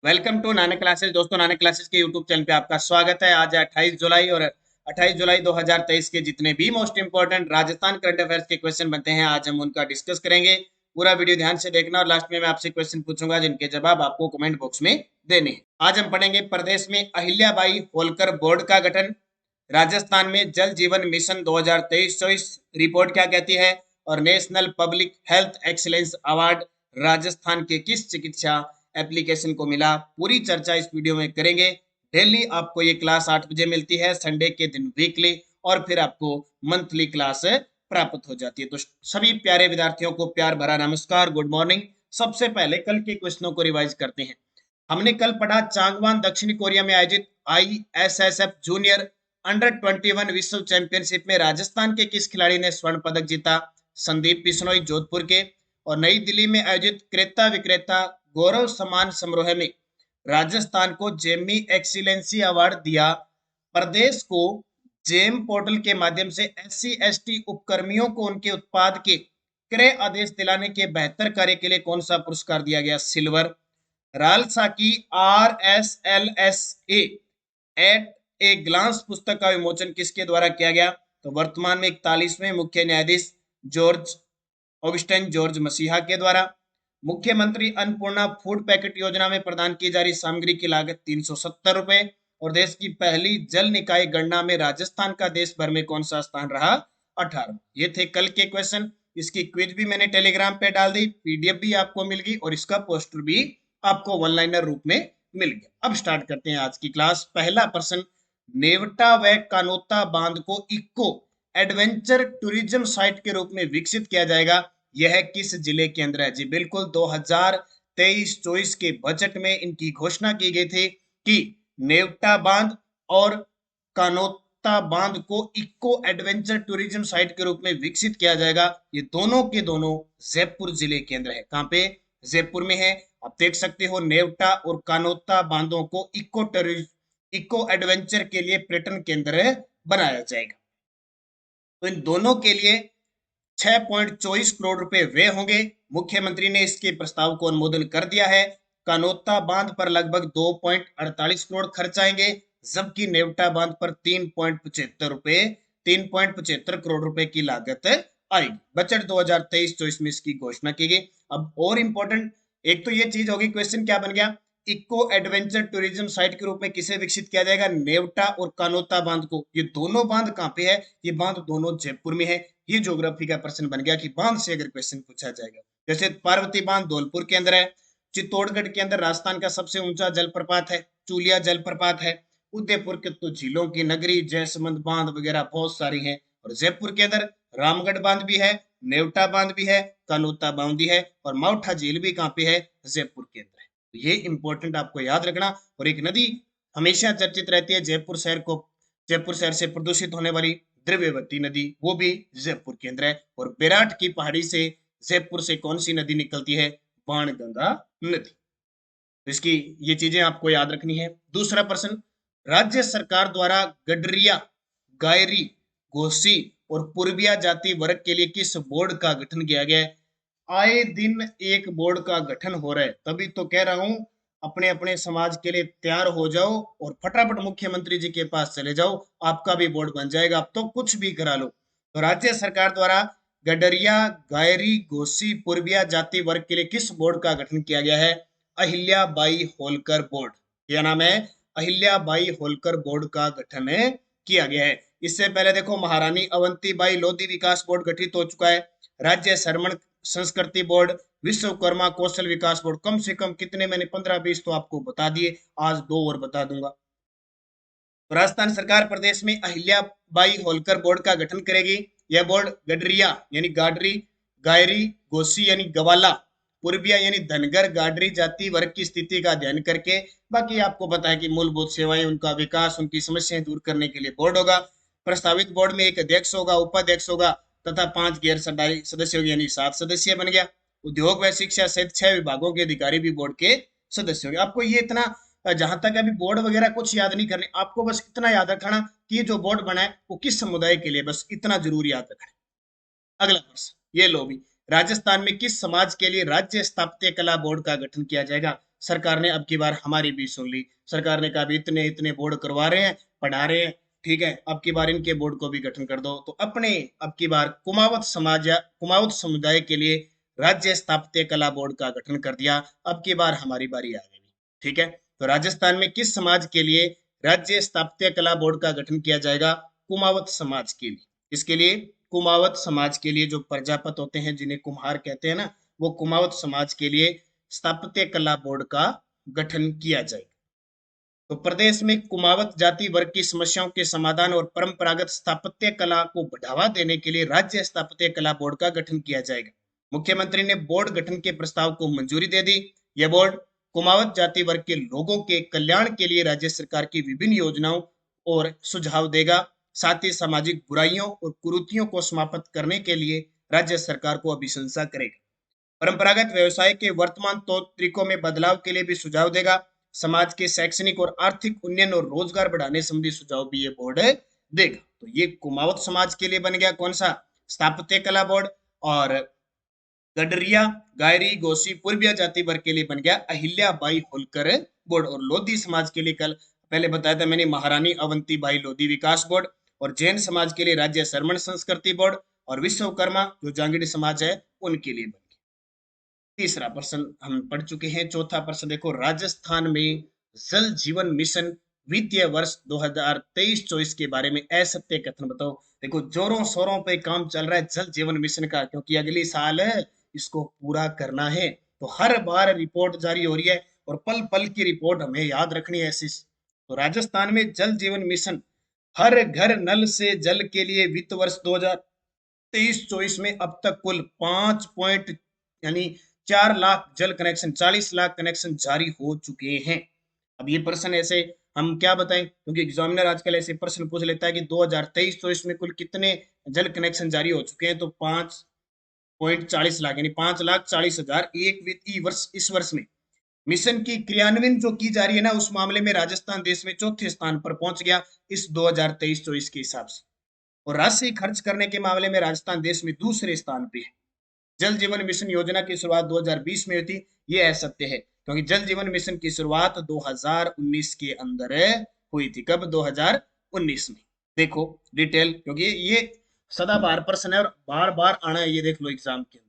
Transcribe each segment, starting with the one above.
Welcome to Nanak classes. दोस्तों, Nanak classes के YouTube channel पे आपका स्वागत है। आज है 28 जुलाई और 28 जुलाई 2023 के जितने भी most important Rajasthan current affairs के क्वेश्चन बनते हैं, आज हम उनका डिस्कस करेंगे। पूरा वीडियो ध्यान से देखना और लास्ट में मैं आपसे क्वेश्चन पूछूंगा जिनके जवाब आपको कमेंट बॉक्स में देने हैं। आज हम पढ़ेंगे प्रदेश में अहिल्याबाई होलकर बोर्ड का गठन, राजस्थान में जल जीवन मिशन 2023-24 रिपोर्ट क्या कहती है, और national public health excellence award Rajasthan के किस चिकित्सा एप्लीकेशन को मिला। पूरी चर्चा इस वीडियो में करेंगे। डेली आपको ये क्लास 8 बजे मिलती है, संडे के दिन वीकली, और फिर आपको मंथली क्लास प्राप्त हो जाती है। तो सभी प्यारे विद्यार्थियों को प्यार भरा नमस्कार, गुड मॉर्निंग। सबसे पहले कल के क्वेश्चनों को रिवाइज करते हैं। हमने कल पढ़ा चांगवान दक्षिण कोरिया में आयोजित ISSF जूनियर अंडर 21 विश्व चैंपियनशिप में राजस्थान के किस खिलाड़ी ने स्वर्ण पदक जीता। संदीप बिश्नोई जोधपुर के। और नई दिल्ली में आयोजित क्रेता विक्रेता गौरव सम्मान समारोह में राजस्थान को जेमी एक्सीलेंसी अवार्ड दिया। प्रदेश को जेम पोर्टल के माध्यम से SC ST उपकर्मियों को उनके उत्पाद के क्रय आदेश दिलाने के बेहतर कार्य के लिए कौन सा पुरस्कार दिया गया, सिल्वर। रालसा की RSLSA एट ए ग्लांस पुस्तक का विमोचन किसके द्वारा किया गया, तो वर्तमान में 41वें मुख्य न्यायाधीश जॉर्ज ऑगस्टाइन जॉर्ज मसीहा के द्वारा। मुख्यमंत्री अन्नपूर्णा फूड पैकेट योजना में प्रदान की जा रही सामग्री की लागत 370 रुपए। और देश की पहली जल निकाय गणना में राजस्थान का देश भर में कौन सा स्थान रहा, 18। ये थे कल के क्वेश्चन। इसकी क्विज भी मैंने टेलीग्राम पे डाल दी, PDF भी आपको मिल गई और इसका पोस्टर भी आपको वन लाइनर रूप में मिल गया। अब स्टार्ट करते हैं आज की क्लास। पहला प्रश्न, नेवटा व कानोता बांध को इको एडवेंचर टूरिज्म साइट के रूप में विकसित किया जाएगा, यह किस जिले के अंदर है। जी बिल्कुल, 2023-24 के बजट में इनकी घोषणा की गई थी कि नेवटा बांध और कानोता बांध को इको एडवेंचर टूरिज्म साइट के रूप में विकसित किया जाएगा। ये दोनों के दोनों जयपुर जिले के अंदर है। कहां पे, जयपुर में है। आप देख सकते हो, नेवटा और कानोता बांधों को इको एडवेंचर के लिए पर्यटन केंद्र बनाया जाएगा। तो इन दोनों के लिए 6.24 करोड़ रुपए व्यय होंगे। मुख्यमंत्री ने इसके प्रस्ताव को अनुमोदन कर दिया है। कानोता बांध पर लगभग 2.48 करोड़ खर्च आएंगे, जबकि नेवटा बांध पर 3.75 करोड़ रुपए की लागत आएगी। बजट 2023-24 में इसकी घोषणा की गई। अब और इंपॉर्टेंट एक तो ये चीज होगी, क्वेश्चन क्या बन गया, इको एडवेंचर टूरिज्म साइट के रूप में किसे विकसित किया जाएगा, नेवटा और कानोता बांध को। ये दोनों बांध कहां पे है, ये बांध दोनों जयपुर में है। ये ज्योग्राफी का प्रश्न बन गया कि बांध से अगर क्वेश्चन पूछा जाएगा। जैसे पार्वती बांध धौलपुर के अंदर है। चित्तौड़गढ़ के अंदर राजस्थान का सबसे ऊंचा जलप्रपात है, चूलिया जलप्रपात है। उदयपुर के तो झीलों की नगरी, जयसमंद बांध वगैरह बहुत सारी हैं। और जयपुर के अंदर रामगढ़ बांध भी है, नेवटा बांध भी है, कानोता बांध भी है, और माउठा झील भी कहाँ पे है, जयपुर के अंदर है। तो ये इंपॉर्टेंट आपको याद रखना। और एक नदी हमेशा चर्चित रहती है जयपुर शहर को, जयपुर शहर से प्रदूषित होने वाली द्रव्यवती नदी, वो भी जयपुर के अंदर है। और बेराट की पहाड़ी से जयपुर से कौन सी नदी निकलती है, बाणगंगा नदी। तो इसकी ये चीजें आपको याद रखनी है। दूसरा प्रश्न, राज्य सरकार द्वारा गडरिया, गायरी, घोसी और पूर्विया जाति वर्ग के लिए किस बोर्ड का गठन किया गया है। आए दिन एक बोर्ड का गठन हो रहा है, तभी तो कह रहा हूं अपने अपने समाज के लिए तैयार हो जाओ और फटाफट मुख्यमंत्री जी के पास चले जाओ, आपका भी बोर्ड बन जाएगा। अब तो कुछ भी करा लो। तो राज्य सरकार द्वारा गडरिया, गायरी, घोसी, पूर्विया जाति वर्ग के लिए किस बोर्ड का गठन किया गया है, अहिल्याबाई होलकर बोर्ड। क्या नाम है, अहिल्याबाई होलकर बोर्ड का गठन किया गया है। इससे पहले देखो, महारानी अवंतीबाई लोधी विकास बोर्ड गठित हो चुका है। राज्य श्रमण संस्कृति बोर्ड, विश्वकर्मा कौशल विकास बोर्ड। कम से कम कितने, मैंने 15-20 तो आपको बता दिए, आज 2 और बता दूंगा। राजस्थान सरकार प्रदेश में अहिल्याबाई होलकर बोर्ड का गठन करेगी। यह बोर्ड गडरिया यानी गाडरी, गायरी, गोसी यानी गवाला, पूर्विया यानी धनगर गाडरी जाति वर्ग की स्थिति का अध्ययन करके, बाकी आपको पता है कि मूलभूत सेवाएं, उनका विकास, उनकी समस्याएं दूर करने के लिए बोर्ड होगा। प्रस्तावित बोर्ड में एक अध्यक्ष होगा, उपाध्यक्ष होगा तथा 5 गैर सरकारी सदस्य होंगे, यानी 7 सदस्य बन गया। उद्योग व शिक्षा सहित 6 विभागों के अधिकारी भी बोर्ड के सदस्य होंगे। आपको ये इतना, जहां तक अभी बोर्ड वगैरह कुछ याद नहीं करने, आपको बस इतना याद रखना कि ये जो बोर्ड बना है वो किस समुदाय के लिए, बस इतना जरूर याद रखना। अगला प्रश्न, ये लो भी, राजस्थान में किस समाज के लिए राज्य स्थापत्य कला बोर्ड का गठन किया जाएगा। सरकार ने अब की बार हमारी भी सुन ली। सरकार ने कहा भी इतने इतने बोर्ड करवा रहे हैं, पढ़ा रहे हैं, ठीक है, अब की बार इनके बोर्ड को भी गठन कर दो। तो अपने अब की बार कुमावत समाज या कुमावत समुदाय के लिए राज्य स्थापत्य कला बोर्ड का गठन कर दिया। अब की बार हमारी बारी आ गई, ठीक है। तो राजस्थान में किस समाज के लिए राज्य स्थापत्य कला बोर्ड का गठन किया जाएगा? कुमावत समाज के लिए। इसके लिए कुमावत समाज के लिए जो प्रजापत होते हैं, जिन्हें कुम्हार कहते हैं ना, वो कुमावत समाज के लिए स्थापत्य कला बोर्ड का गठन किया जाएगा। तो प्रदेश में कुमावत जाति वर्ग की समस्याओं के समाधान और परंपरागत स्थापत्य कला को बढ़ावा देने के लिए राज्य स्थापत्य कला बोर्ड का गठन किया जाएगा। मुख्यमंत्री ने बोर्ड गठन के प्रस्ताव को मंजूरी दे दी। यह बोर्ड कुमावत जाति वर्ग के लोगों के कल्याण के लिए राज्य सरकार की विभिन्न योजनाओं और सुझाव देगा। साथ ही सामाजिक बुराइयों और कुरीतियों को समाप्त करने के लिए राज्य सरकार को अभिशंसा करेगा। परंपरागत व्यवसाय के वर्तमान तौर तरीकों में बदलाव के लिए भी सुझाव देगा। समाज के शैक्षणिक और आर्थिक उन्नयन और रोजगार बढ़ाने संबंधी सुझाव भी ये बोर्ड देगा। तो ये कुमावत समाज के लिए बन गया कौन सा? स्थापत्य कला बोर्ड। और गडरिया, गायरी, गोसी, पूर्विया जाति वर्ग के लिए बन गया अहिल्या बाई होलकर बोर्ड। और लोधी समाज के लिए कल पहले बताया था मैंने, महारानी Avanti by Lodhi Vikas board. और जैन समाज के लिए राज्य श्रमण संस्कृति बोर्ड। और विश्वकर्मा जो जांगीड़ी समाज है उनके लिए बन गया। तीसरा प्रश्न हम पढ़ चुके हैं। चौथा प्रश्न देखो, राजस्थान में जल जीवन मिशन वित्तीय वर्ष 2023-24 के बारे में असत्य कथन बताओ। देखो जोरों शोरों पे काम चल रहा है जल जीवन मिशन का, क्योंकि अगली साल इसको पूरा करना है। तो हर बार रिपोर्ट जारी हो रही है और पल पल की रिपोर्ट हमें याद रखनी है ऐसी। तो राजस्थान में जल जीवन मिशन हर घर नल से जल के लिए वित्त वर्ष 2023-24 में अब तक कुल 5 पॉइंट यानी 4 लाख जल कनेक्शन, 40 लाख कनेक्शन जारी हो चुके हैं। अब ये प्रश्न ऐसे हम क्या बताएं, क्योंकि एग्जामिनर आजकल ऐसे प्रश्न पूछ लेता है कि 2023-24 में कुल कितने जल कनेक्शन जारी हो चुके हैं। तो 5.40 लाख यानी 5,40,000 एक वित्तीय वर्ष इस वर्ष में मिशन की क्रियान्वयन जो की जा रही है ना, उस मामले में राजस्थान देश में चौथे स्थान पर पहुंच गया इस 2023-24 के हिसाब से। और राशि खर्च करने के मामले में राजस्थान देश में दूसरे स्थान पे है। जल जीवन मिशन योजना की शुरुआत 2020 में हुई थी, ये असत्य है, क्योंकि जल जीवन मिशन की शुरुआत 2019 के अंदर हुई थी। कब? 2019 में। देखो डिटेल, क्योंकि ये सदाबहार प्रश्न है और बार बार आना है, ये देख लो एग्जाम के अंदर।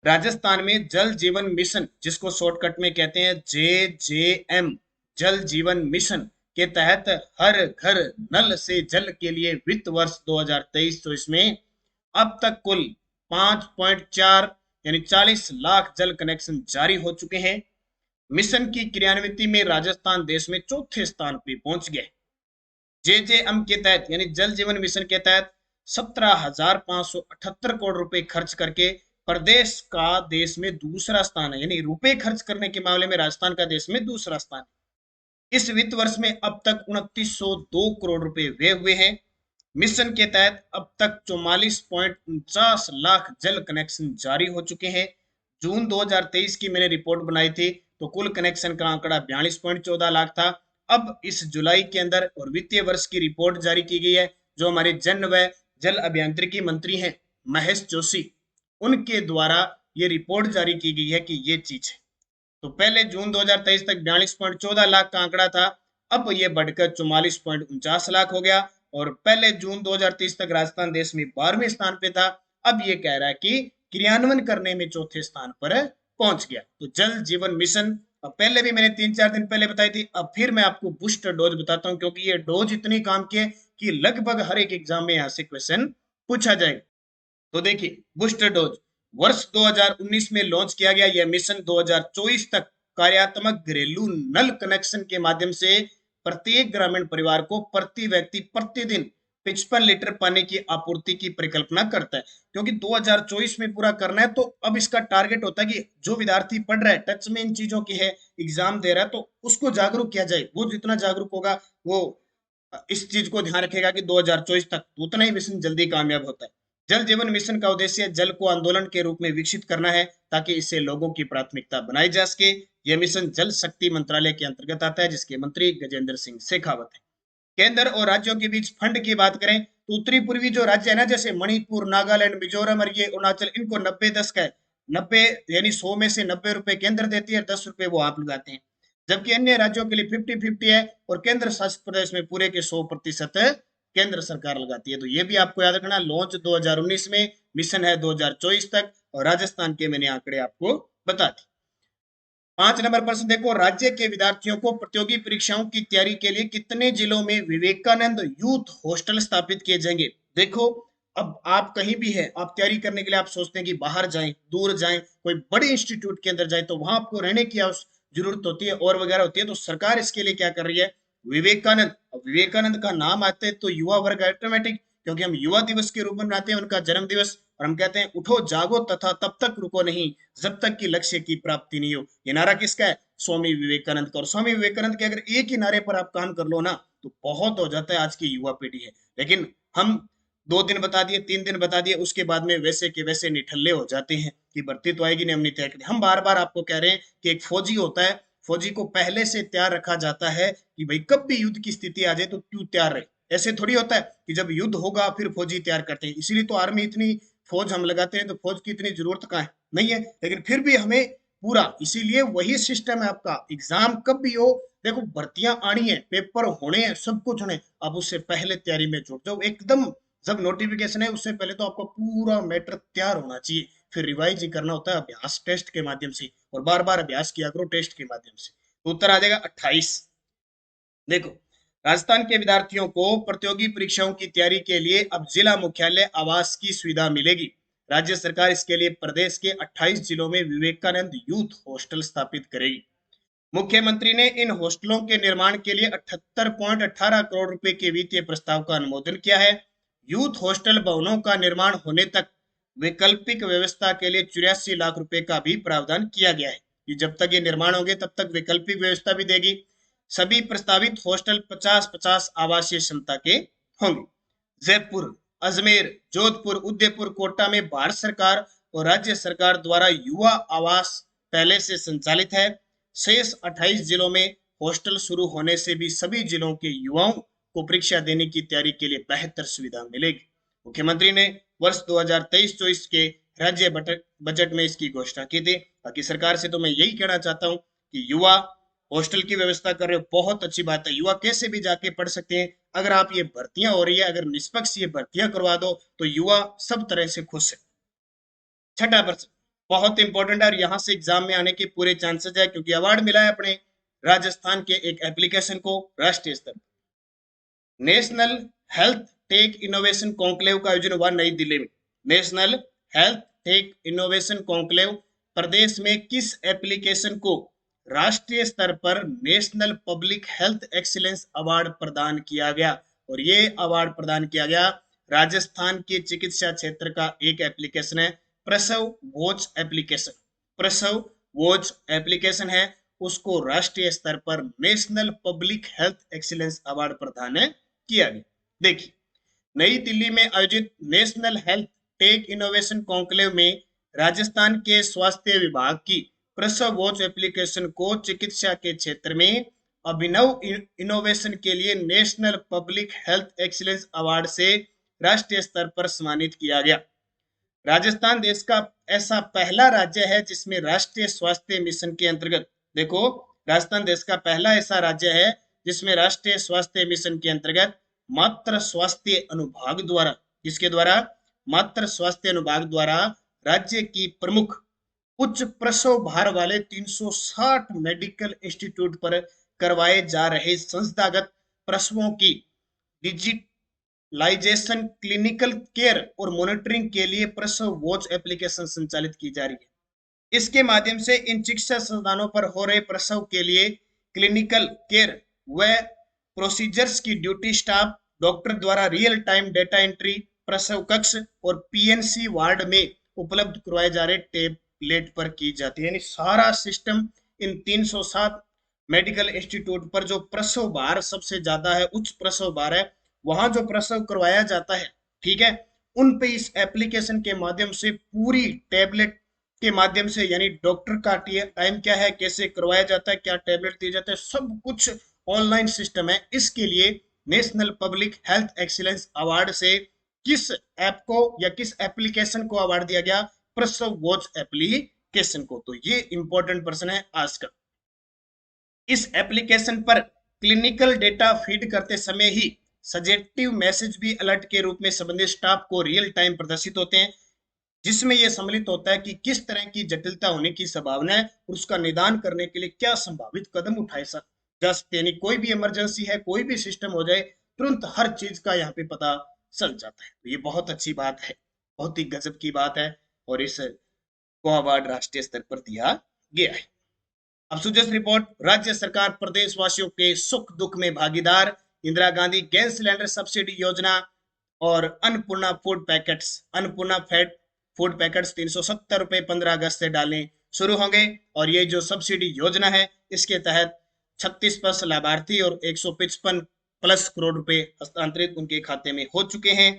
राजस्थान में जल जीवन मिशन, जिसको शॉर्टकट में कहते हैं JJM, जल जीवन मिशन के तहत हर घर नल से जल के लिए वित्त वर्ष 2023-24 में अब तक कुल 5.4 यानी 40 लाख जल कनेक्शन जारी हो चुके हैं। मिशन की क्रियान्विति में राजस्थान देश में चौथे स्थान पर पहुंच गए। JJM के तहत यानी जल जीवन मिशन के तहत 17,578 करोड़ रुपए खर्च करके प्रदेश का देश में दूसरा स्थान है, यानी रुपए खर्च करने के मामले में राजस्थान का देश में दूसरा स्थान है। इस वित्त वर्ष में अब तक 2902 करोड़ रुपए व्यय हुए हैं। मिशन के तहत अब तक 44.49 लाख जल कनेक्शन जारी हो चुके हैं। जून 2023 की मैंने रिपोर्ट बनाई थी, तो कुल कनेक्शन का आंकड़ा 42.14 लाख था। अब इस जुलाई के अंदर और वित्तीय वर्ष की रिपोर्ट जारी की गई है, जो हमारे जन व जल अभियांत्रिकी मंत्री हैं महेश जोशी, उनके द्वारा ये रिपोर्ट जारी की गई है कि ये चीज है। तो पहले जून 2023 तक 42.14 लाख का आंकड़ा था, अब ये बढ़कर 44.49 लाख हो गया। और पहले जून 2023 तक राजस्थान देश में 12वें स्थान पे था, अब ये कह रहा है कि क्रियान्वयन करने में चौथे स्थान पर पहुंच गया। तो जल जीवन मिशन पहले भी मैंने 3-4 दिन पहले बताई थी, अब फिर मैं आपको बूस्टर डोज बताता हूं, क्योंकि ये डोज इतनी काम की है कि लगभग हर एक एग्जाम में यहां से क्वेश्चन पूछा जाएगा। तो देखिए बूस्टर डोज वर्ष 2019 में लॉन्च किया गया। यह मिशन 2024 तक कार्यात्मक घरेलू नल कनेक्शन के माध्यम से प्रत्येक ग्रामीण परिवार को प्रति व्यक्ति प्रतिदिन 55 लीटर पानी की आपूर्ति की परिकल्पना करता है। क्योंकि 2024 में पूरा करना है, तो अब इसका टारगेट होता है कि जो विद्यार्थी पढ़ रहा है, टच में इन चीजों की है, एग्जाम दे रहा है, तो उसको जागरूक किया जाए। वो जितना जागरूक होगा वो इस चीज को ध्यान रखेगा कि 2024 तक उतना ही मिशन जल्दी कामयाब होता है। जल जीवन मिशन का उद्देश्य जल को आंदोलन के रूप में विकसित करना है, ताकि इससे लोगों की प्राथमिकता बनाई जा सके। यह मिशन जल शक्ति मंत्रालय के अंतर्गत आता है, जिसके मंत्री गजेंद्र सिंह शेखावत है। केंद्र और राज्यों के बीच फंड की बात करें तो उत्तरी पूर्वी जो राज्य है ना, जैसे मणिपुर, नागालैंड, मिजोरम और ये अरुणाचल, इनको 90-10 का 90 यानी 100 में से 90 रुपए केंद्र देती है, 10 रुपए वो आप लगाते हैं। जबकि अन्य राज्यों के लिए 50-50 है और केंद्र शासित प्रदेश में पूरे के 100% केंद्र सरकार लगाती है। तो ये भी आपको याद रखना। लॉन्च 2019 में, मिशन है 2024 तक, और राजस्थान के मैंने आंकड़े आपको बता दिए। 5 नंबर प्रश्न देखो, राज्य के विद्यार्थियों को प्रतियोगी परीक्षाओं की तैयारी के लिए कितने जिलों में विवेकानंद यूथ हॉस्टल स्थापित किए जाएंगे? देखो, अब आप कहीं भी है, आप तैयारी करने के लिए आप सोचते हैं कि बाहर जाएं, दूर जाएं, कोई बड़े इंस्टीट्यूट के अंदर जाएं, तो वहां आपको रहने की जरूरत होती है और वगैरह होती है। तो सरकार इसके लिए क्या कर रही है? विवेकानंद, विवेकानंद का नाम आते हैं तो युवा वर्ग ऑटोमेटिक, क्योंकि हम युवा दिवस के रूप में मनाते हैं उनका जन्म दिवस, और हम कहते हैं उठो जागो तथा तब तक रुको नहीं जब तक कि लक्ष्य की प्राप्ति नहीं हो। ये नारा किसका है? स्वामी विवेकानंद का। और स्वामी विवेकानंद के अगर एक ही नारे पर आप काम कर लो ना, तो बहुत हो जाता है आज की युवा पीढ़ी है। लेकिन हम 2 दिन बता दिए, 3 दिन बता दिए, उसके बाद में वैसे के वैसे निठल्ले हो जाते हैं कि भर्ती तो आएगी नहीं, हमने तय कर। हम बार बार आपको कह रहे हैं कि एक फौजी होता है, फौजी को पहले से तैयार रखा जाता है कि भाई कब भी युद्ध की स्थिति आ जाए तो तू तैयार रहे। ऐसे थोड़ी होता है कि जब युद्ध होगा फिर फौजी तैयार करते हैं। इसीलिए तो आर्मी इतनी फौज हम लगाते हैं, तो फौज की इतनी जरूरत कहाँ है? नहीं है। लेकिन फिर भी हमें पूरा, इसीलिए वही सिस्टम है आपका। एग्जाम कब भी हो, देखो भर्तियां आनी है, पेपर होने हैं, सब कुछ होने, आप उससे पहले तैयारी में जुट जाओ एकदम। जब नोटिफिकेशन है उससे पहले तो आपका पूरा मैटर तैयार होना चाहिए। फिर रिवाइज ही करना होता है अभ्यास टेस्ट के माध्यम से, और बार बार अभ्यास किया करो टेस्ट के माध्यम से। तो उत्तर आ जाएगा 28। देखो, राजस्थान के विद्यार्थियों को प्रतियोगी परीक्षाओं की तैयारी के लिए अब जिला मुख्यालय आवास की सुविधा मिलेगी। राज्य सरकार इसके लिए प्रदेश के 28 जिलों में विवेकानंद यूथ हॉस्टल स्थापित करेगी। मुख्यमंत्री ने इन हॉस्टलों के निर्माण के लिए 78.18 करोड़ रुपए के वित्तीय प्रस्ताव का अनुमोदन किया है। यूथ हॉस्टल भवनों का निर्माण होने तक वैकल्पिक व्यवस्था के लिए 84 लाख रुपए का भी प्रावधान किया गया है कि जब तक ये निर्माण होंगे तब तक वैकल्पिक व्यवस्था भी देगी। सभी प्रस्तावित हॉस्टल 50-50 आवासीय क्षमता के होंगे। जयपुर, अजमेर, जोधपुर, उदयपुर, कोटा में भारत सरकार और राज्य सरकार द्वारा युवा आवास पहले से संचालित है। शेष 28 जिलों में हॉस्टल शुरू होने से भी सभी जिलों के युवाओं को परीक्षा देने की तैयारी के लिए बेहतर सुविधा मिलेगी। मुख्यमंत्री ने वर्ष 2023-24 के राज्य बजट में इसकी घोषणा की थी। बाकी सरकार से तो मैं यही कहना चाहता हूँ कि युवा हॉस्टल की व्यवस्था कर रहे हो, बहुत अच्छी बात है। युवा कैसे भी जाके पढ़ सकते हैं। अगर आप ये भर्तियां हो रही है, अगर निष्पक्ष ये भर्तियां करवा दो तो युवा सब तरह से खुश है। छठा प्रश्न बहुत इंपॉर्टेंट है और यहाँ से एग्जाम में आने के पूरे चांसेस है, क्योंकि अवार्ड मिला है अपने राजस्थान के एक एप्लीकेशन को राष्ट्रीय स्तर पर। National health tech innovation conclave का आयोजन हुआ नई दिल्ली में। National health tech innovation conclave प्रदेश में किस एप्लीकेशन को राष्ट्रीय स्तर पर national public health excellence award प्रदान किया गया? और ये अवार्ड प्रदान किया गया राजस्थान के चिकित्सा क्षेत्र का एक एप्लीकेशन है, प्रसव वॉच एप्लीकेशन। प्रसव वॉच एप्लीकेशन है, उसको राष्ट्रीय स्तर पर national public health excellence award प्रदान किया गया। देखिए, नई दिल्ली में आयोजित national health tech innovation conclave में राजस्थान के स्वास्थ्य विभाग की प्रसव वॉच एप्लीकेशन को चिकित्सा के क्षेत्र में अभिनव इनोवेशन के लिए national public health excellence award से राष्ट्रीय स्तर पर सम्मानित किया गया। राजस्थान देश का ऐसा पहला राज्य है जिसमें राष्ट्रीय स्वास्थ्य मिशन के अंतर्गत, देखो, राजस्थान देश का पहला ऐसा राज्य है जिसमें राष्ट्रीय स्वास्थ्य मिशन के अंतर्गत मातृ स्वास्थ्य अनुभाग द्वारा, किसके द्वारा? मातृ स्वास्थ्य अनुभाग द्वारा राज्य की प्रमुख उच्च प्रसव भार वाले 360 मेडिकल इंस्टीट्यूट पर करवाए जा रहे संस्थागत प्रसवों की डिजिटलाइजेशन, क्लिनिकल केयर और मॉनिटरिंग के लिए प्रसव वॉच एप्लीकेशन संचालित की जा रही है। इसके माध्यम से इन चिकित्सा संस्थानों पर हो रहे प्रसव के लिए क्लिनिकल केयर व प्रोसीजर्स की ड्यूटी स्टाफ डॉक्टर द्वारा रियल टाइम डेटा एंट्री प्रसव कक्ष और पीएनसी वार्ड में उपलब्ध करवाए जा रहे टेबलेट पर की जाती है। यानी सारा सिस्टम इन 307 मेडिकल इंस्टीट्यूट पर जो प्रसव भार सबसे ज्यादा है, उच्च प्रसव भार है, वहां जो प्रसव करवाया जाता है, ठीक है, उन पे इस एप्लीकेशन के माध्यम से पूरी टेबलेट के माध्यम से, यानी डॉक्टर का टाइम क्या है, कैसे करवाया जाता है, क्या टेबलेट दिया जाता है, सब कुछ ऑनलाइन सिस्टम है। इसके लिए national public health excellence award से किस ऐप को या किस एप्लीकेशन को अवार्ड दिया गया? प्रसव वॉच एप्लीकेशन को। तो ये इंपॉर्टेंट प्रश्न है आज का। इस एप्लीकेशन पर क्लिनिकल डेटा फीड करते समय ही सजेस्टिव मैसेज भी अलर्ट के रूप में संबंधित स्टाफ को रियल टाइम प्रदर्शित होते हैं, जिसमें यह सम्मिलित होता है कि किस तरह की जटिलता होने की संभावना है और उसका निदान करने के लिए क्या संभावित कदम उठाए जा सकते हैं। यानी कोई भी इमरजेंसी है, कोई भी सिस्टम हो जाए, तुरंत हर चीज का यहाँ पे पता चल जाता है। तो ये बहुत अच्छी बात है, बहुत ही गजब की बात है, और इस को अवार्ड राष्ट्रीय स्तर पर दिया गया है। अब सुजस रिपोर्ट, राज्य सरकार प्रदेशवासियों के सुख दुख में भागीदार, Indira Gandhi gas cylinder subsidy योजना और Annapurna food packets, Annapurna fat food packets 370 रुपए 15 अगस्त से डालने शुरू होंगे। और ये जो सब्सिडी योजना है, इसके तहत 36+ लाभार्थी और 155+ करोड़ रुपए हस्तांतरित उनके खाते में हो चुके हैं।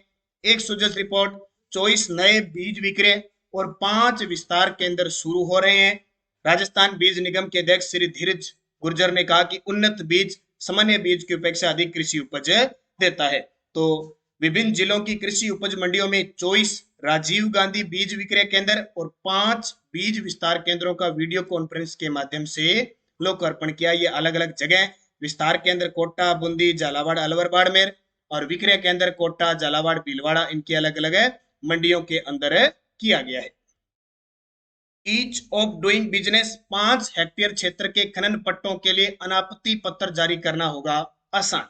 एक सुजस रिपोर्ट, 24 नए बीज विक्रय और 5 विस्तार केंद्र शुरू हो रहे हैं। राजस्थान बीज निगम के अध्यक्ष श्री धीरज गुर्जर ने कहा कि उन्नत बीज सामान्य बीज की अपेक्षा अधिक कृषि उपज देता है। तो विभिन्न जिलों की कृषि उपज मंडियों में 24 राजीव गांधी बीज विक्रय केंद्र और 5 बीज विस्तार केंद्रों का वीडियो कॉन्फ्रेंस के माध्यम से लोकार्पण किया। ये अलग अलग जगह, विस्तार केंद्र कोटा, बूंदी, झालावाड़, अलवर, बाड़मेर, और विक्रय केंद्र कोटा, झालावाड़, भीलवाड़ा, इनके अलग अलग मंडियों के अंदर किया गया है। Ease of doing business, 5 hectare क्षेत्र के खनन पट्टों के लिए अनापत्ति पत्र जारी करना होगा आसान।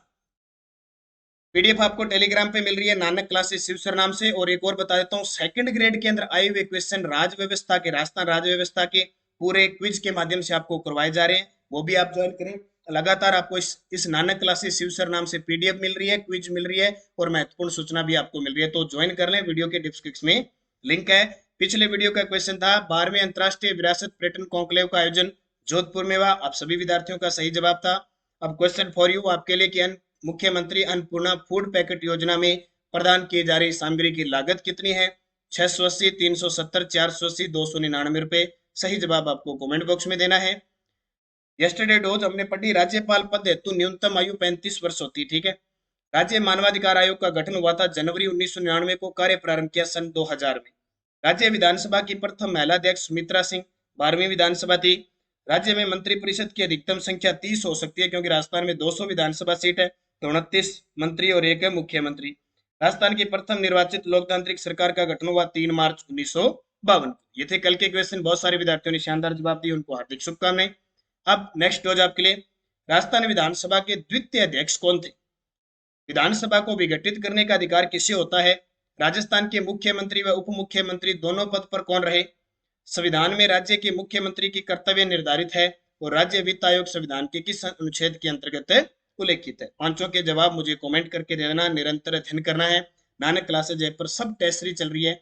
पीडीएफ आपको टेलीग्राम पे मिल रही है, नानक क्लासेस शिवसर नाम से। और एक और बता देता हूँ, सेकंड ग्रेड के अंदर आए हुए क्वेश्चन राज व्यवस्था के, राजस्थान राज्य व्यवस्था के पूरे क्विज के माध्यम से आपको करवाए जा रहे हैं, वो भी आप ज्वाइन करें। लगातार आपको इस नानक क्लासेस शिवसर नाम से पीडीएफ मिल रही है, क्विज मिल रही है, और महत्वपूर्ण सूचना भी आपको मिल रही है। तो ज्वाइन कर लें, वीडियो के डिस्क्रिप्शन में लिंक है। पिछले वीडियो का क्वेश्चन था 12वें अंतरराष्ट्रीय विरासत पर्यटन कॉन्क्लेव का आयोजन जोधपुर में हुआ, आप सभी विद्यार्थियों का सही जवाब था। अब क्वेश्चन फॉर यू आपके लिए कि मुख्यमंत्री अन्नपूर्णा फूड पैकेट योजना में प्रदान की जा रही सामग्री की लागत कितनी है? 680, 370, 480, 299 रुपए। सही जवाब आपको कमेंट बॉक्स में देना है। यस्टरडे डोज हमने पढ़ी, राज्यपाल पद हेतु न्यूनतम आयु 35 वर्ष होती, ठीक है। राज्य मानवाधिकार आयोग का गठन हुआ था जनवरी 1999 को, कार्य प्रारंभ किया सन 2000 में। राज्य विधानसभा की प्रथम महिला अध्यक्ष सुमित्रा सिंह, 12वीं विधानसभा थी। राज्य में मंत्रिपरिषद की अधिकतम संख्या 30 हो सकती है, क्योंकि राजस्थान में 200 विधानसभा सीट है, तो 29 मंत्री और 1 है मुख्यमंत्री। राजस्थान की प्रथम निर्वाचित लोकतांत्रिक सरकार का गठन हुआ 3 मार्च 1952। ये थे कल के क्वेश्चन, बहुत सारे विद्यार्थियों ने शानदार जवाब दिए, उनको हार्दिक शुभकामनाएं। अब नेक्स्ट डोज आपके लिए, राजस्थान विधानसभा के द्वितीय अध्यक्ष कौन थे? विधानसभा को विघटित करने का अधिकार किसे होता है? राजस्थान के मुख्यमंत्री व उप मुख्यमंत्री दोनों पद पर कौन रहे? संविधान में राज्य के मुख्यमंत्री की कर्तव्य निर्धारित है, और राज्य वित्त आयोग संविधान के किस अनुच्छेद के अंतर्गत उल्लेखित है? पांचों के जवाब मुझे कमेंट करके दे देना। निरंतर अध्ययन करना है। नानक क्लासेज ऐप पर सब टेस्ट सीरीज चल रही है।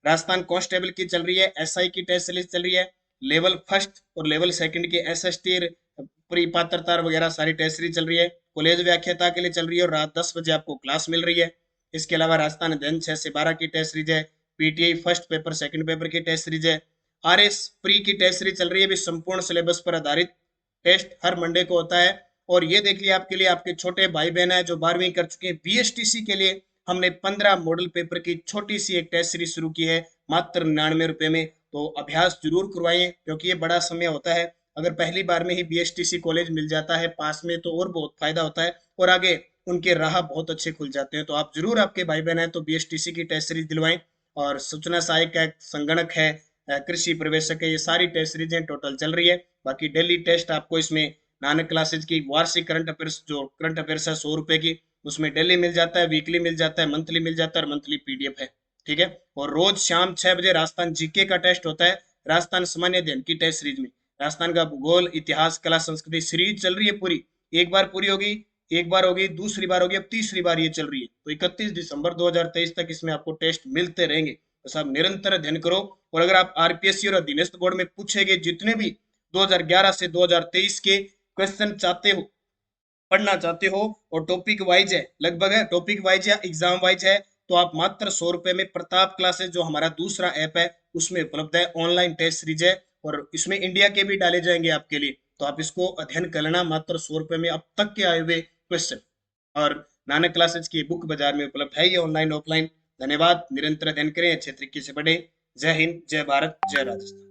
राजस्थान कांस्टेबल की चल रही है, एसआई की टेस्ट सीरीज चल रही है, लेवल फर्स्ट और लेवल सेकंड के एसएसटी प्री पात्रता वगैरह सारी टेस्ट सीरीज चल रही है। कॉलेज व्याख्याता के लिए चल रही है, और रात 10 बजे आपको क्लास मिल रही है। इसके अलावा राजस्थान अध्ययन 6 से 12 की टेस्ट सीरीज है, PTI first paper second paper की टेस्ट सीरीज है, आरएस प्री की टेस्ट सीरीज चल रही है। भी संपूर्ण सिलेबस पर आधारित टेस्ट हर मंडे को होता है। और ये देख लिया आपके लिए, आपके छोटे भाई बहन है जो 12वीं कर चुके हैं, बीएसटीसी के लिए हमने 15 मॉडल पेपर की छोटी सी एक टेस्ट सीरीज शुरू की है, मात्र 99 रुपए में। तो अभ्यास जरूर करवाइए, क्योंकि ये बड़ा समय होता है। अगर पहली बार में ही बीएसटीसी कॉलेज मिल जाता है पास में, तो और बहुत फायदा होता है, और आगे उनके राह बहुत अच्छे खुल जाते हैं। तो आप जरूर, आपके भाई बहन है तो बीएसटीसी की टेस्ट सीरीज दिलवाएं। और सूचना सहायक है, संगणक है, कृषि प्रवेशक है, ये सारी टेस्ट सीरीजें टोटल चल रही है। बाकी डेली टेस्ट आपको इसमें नानक क्लासेज की वार्षिक करंट अफेयर्स, जो करंट अफेयर्स है 100 रुपए की, उसमें डेली मिल जाता है, वीकली मिल जाता है, मंथली मिल जाता है, और मंथली पीडीएफ है, ठीक है। और रोज शाम 6 बजे राजस्थान जीके का टेस्ट होता है, राजस्थान सामान्य अध्ययन की टेस्ट सीरीज में। राजस्थान का भूगोल, इतिहास, कला, संस्कृति सीरीज चल रही है पूरी। एक बार पूरी होगी, एक बार होगी, दूसरी बार होगी, अब तीसरी बार ये चल रही है। तो 31 दिसंबर 2023 तक इसमें आपको टेस्ट मिलते रहेंगे। बस आप निरंतर अध्ययन करो। और अगर आप आरपीएससी और अधीनस्थ बोर्ड में पूछे गए जितने भी 2011 से 2023 के क्वेश्चन चाहते हो, पढ़ना चाहते हो, और टॉपिक वाइज है, लगभग है टॉपिक वाइज या एग्जाम वाइज है, तो आप मात्र 100 रुपए में प्रताप क्लासेस, जो हमारा दूसरा ऐप है, उसमें उपलब्ध है। ऑनलाइन टेस्ट सीरीज है, और इसमें इंडिया के भी डाले जाएंगे आपके लिए। तो आप इसको अध्ययन कर लेना मात्र 100 रुपए में, अब तक के आए हुए क्वेश्चन। और नानक क्लासेज की बुक बाजार में उपलब्ध है, ये ऑनलाइन ऑफलाइन। धन्यवाद। निरंतर अध्ययन करें, अच्छे तरीके से पढ़ें। जय हिंद, जय भारत, जय राजस्थान।